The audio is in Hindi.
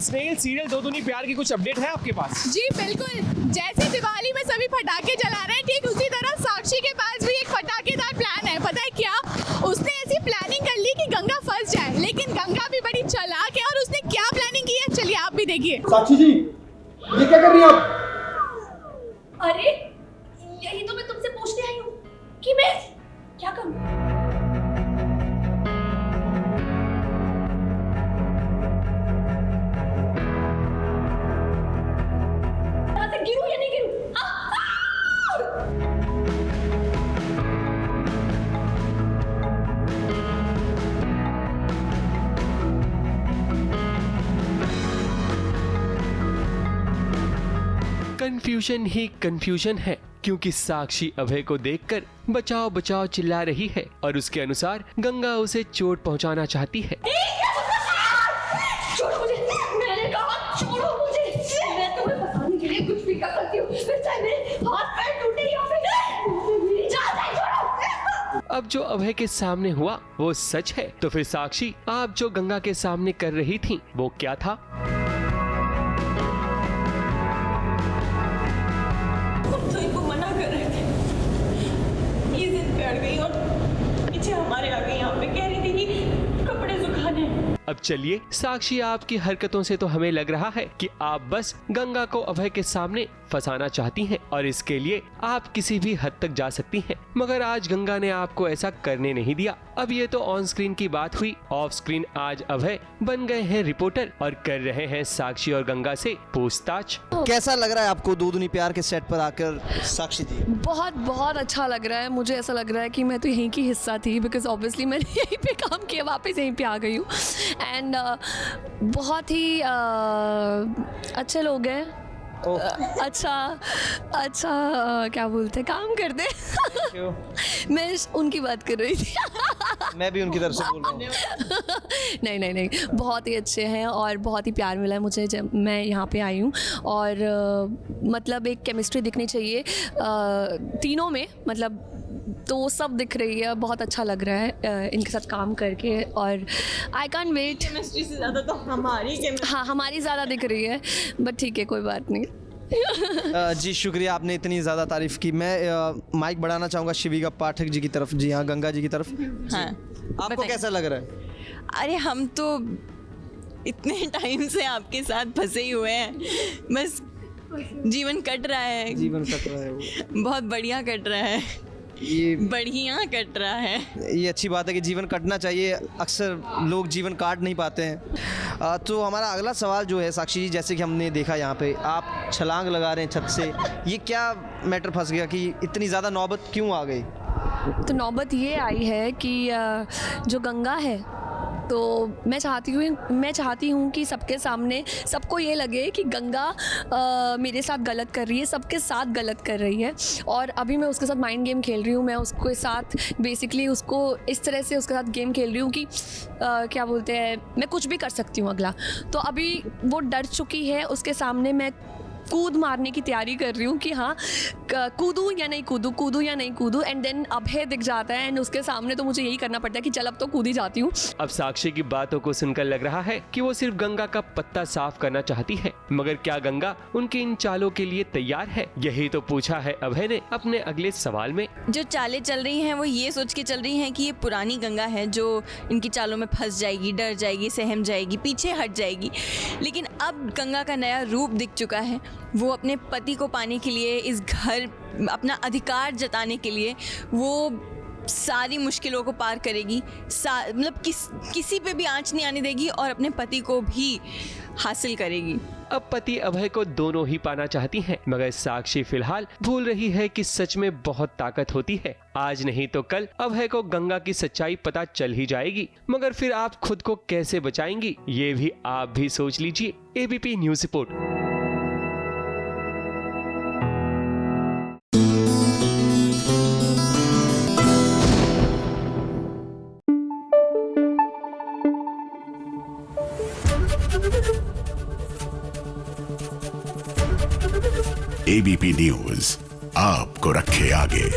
स्नेहिल सीरियल दो दूनी प्यार की कुछ अपडेट है आपके पास? जी बिल्कुल, जैसे दिवाली में सभी पटाखे जला रहे हैं ठीक उसी तरह साक्षी के पास भी एक पटाखेदार प्लान है। पता है क्या, उसने ऐसी प्लानिंग कर ली कि गंगा फंस जाए, लेकिन गंगा भी बड़ी चालाक है और उसने क्या प्लानिंग की है चलिए आप भी देखिए। साक्षी जी, ये क्या कर रही हैं आप? अरे यही तो मैं तुमसे पूछने आई हूँ कि मैं क्या करूँ। गिरूं या नहीं गिरूं? कंफ्यूजन ही कंफ्यूजन है, क्योंकि साक्षी अभय को देखकर बचाओ बचाओ चिल्ला रही है और उसके अनुसार गंगा उसे चोट पहुंचाना चाहती है। छोड़ो मुझे, मैंने कहा छोड़ो मुझे। मैं तुम्हें बताने के लिए कुछ भी कर सकती हूँ, फिर चाहे मेरे हाथ पैर टूटे या फिर मेरी जान जाए। छोड़ो। अब जो अभय के सामने हुआ वो सच है, तो फिर साक्षी आप जो गंगा के सामने कर रही थी वो क्या था? तो इनको मना कर रहे थे, ये जिद पे अड़ गई और पीछे हमारे आ गई। यहाँ पे कह रही थी कि कपड़े सुखाने। अब चलिए, साक्षी आपकी हरकतों से तो हमें लग रहा है कि आप बस गंगा को अभय के सामने फंसाना चाहती हैं और इसके लिए आप किसी भी हद तक जा सकती हैं, मगर आज गंगा ने आपको ऐसा करने नहीं दिया। अब ये तो ऑन स्क्रीन की बात हुई, ऑफ स्क्रीन आज अभय बन गए हैं रिपोर्टर और कर रहे हैं साक्षी और गंगा से पूछताछ। कैसा लग रहा है आपको दो दूनी प्यार के सेट पर आकर साक्षी जी? बहुत बहुत अच्छा लग रहा है। मुझे ऐसा लग रहा है कि मैं तो यहीं की हिस्सा थी, बिकॉज ऑब्वियसली मैंने यहीं पे काम किया, वापस यहीं पे आ गई हूँ। एंड बहुत ही अच्छे लोग हैं। अच्छा क्या बोलते हैं, काम करते मैं उनकी बात कर रही थी मैं भी उनकी तरफ से बोल रहा हूँ। नहीं, बहुत ही अच्छे हैं और बहुत ही प्यार मिला है मुझे जब मैं यहाँ पे आई हूँ। और मतलब एक केमिस्ट्री दिखनी चाहिए तीनों में, मतलब तो वो सब दिख रही है। बहुत अच्छा लग रहा है इनके साथ काम करके और आई कैन वेट। केमिस्ट्री से ज़्यादा तो हमारी केमिस्ट्री। हाँ, हमारी ज़्यादा दिख रही है, बट ठीक है, कोई बात नहीं। जी शुक्रिया, आपने इतनी ज़्यादा तारीफ की। मैं माइक बढ़ाना चाहूँगा शिविका पाठक जी की तरफ। जी हाँ, गंगा जी की तरफ। हाँ, आपको कैसा लग रहा है? अरे हम तो इतने टाइम से आपके साथ फंसे ही हुए हैं, बस जीवन कट रहा है। जीवन कट रहा है वो। बहुत बढ़िया कट रहा है, ये बढ़िया कट रहा है। ये अच्छी बात है कि जीवन कटना चाहिए, अक्सर लोग जीवन काट नहीं पाते हैं। तो हमारा अगला सवाल जो है साक्षी जी, जैसे कि हमने देखा यहाँ पे आप छलांग लगा रहे हैं छत से, ये क्या मैटर फंस गया कि इतनी ज़्यादा नौबत क्यों आ गई? तो नौबत ये आई है कि जो गंगा है, तो मैं चाहती हूँ कि सबके सामने सबको ये लगे कि गंगा मेरे साथ गलत कर रही है, सबके साथ गलत कर रही है। और अभी मैं उसके साथ माइंड गेम खेल रही हूँ। मैं उसके साथ बेसिकली उसको इस तरह से उसके साथ गेम खेल रही हूँ कि क्या बोलते हैं, मैं कुछ भी कर सकती हूँ अगला। तो अभी वो डर चुकी है, उसके सामने मैं कूद मारने की तैयारी कर रही हूँ कि हाँ कूदूँ या नहीं कूदूँ। एंड देन अभय दिख जाता है एंड उसके सामने तो मुझे यही करना पड़ता है कि चल अब तो कूद ही जाती हूँ। अब साक्षी की बातों को सुनकर लग रहा है कि वो सिर्फ गंगा का पत्ता साफ करना चाहती है, मगर क्या गंगा उनकी इन चालों के लिए तैयार है? यही तो पूछा है अभय ने अपने अगले सवाल में। जो चालें चल रही हैं वो ये सोच के चल रही हैं कि ये पुरानी गंगा है जो इनकी चालों में फंस जाएगी, डर जाएगी, सहम जाएगी, पीछे हट जाएगी। लेकिन अब गंगा का नया रूप दिख चुका है। वो अपने पति को पाने के लिए, इस घर अपना अधिकार जताने के लिए वो सारी मुश्किलों को पार करेगी, मतलब किसी पे भी आंच नहीं आने देगी और अपने पति को भी हासिल करेगी। अब पति अभय को दोनों ही पाना चाहती हैं, मगर साक्षी फिलहाल भूल रही है कि सच में बहुत ताकत होती है। आज नहीं तो कल अभय को गंगा की सच्चाई पता चल ही जाएगी, मगर फिर आप खुद को कैसे बचाएंगी, ये भी आप भी सोच लीजिए। ABP news report. ABP news आपको रखे आगे।